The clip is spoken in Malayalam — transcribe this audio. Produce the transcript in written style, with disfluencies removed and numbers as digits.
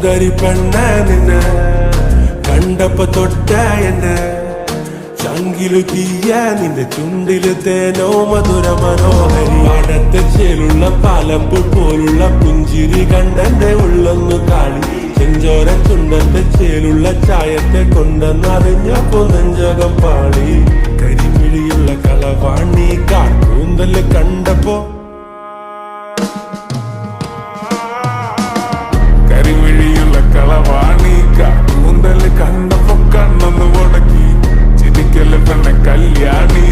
സുന്ദരി പെണ്ണ നിന്നെ കണ്ടപ്പോ തൊട്ട എന്നെ ചങ്കിലു തീയ നിന്റെ ചുണ്ടില് തേനോ മധുര മനോഹരി പാടത്തെ ചേലുള്ള പാലപ്പൂ പോലുള്ള പുഞ്ചിരി കണ്ടെന്റെ ഉള്ളൊന്നു കാളി ചെഞ്ചോര ചുണ്ടന്റെ ചേലുള്ള ചായത്തെ കൊണ്ടെന്നറിഞ്ഞപ്പോ നെഞ്ചകം പാളി കരിമിഴിയുള്ള കളവാണി കാട്ടൂന്തല് കണ്ടപ്പോ കരിമിഴിയുള്ള കളവാണി കാട്ടൂന്തല് കണ്ടപ്പോ കണ്ണൊന്ന് മുടക്കി ചിരിക്കല് പെണ്ണ കല്യാണി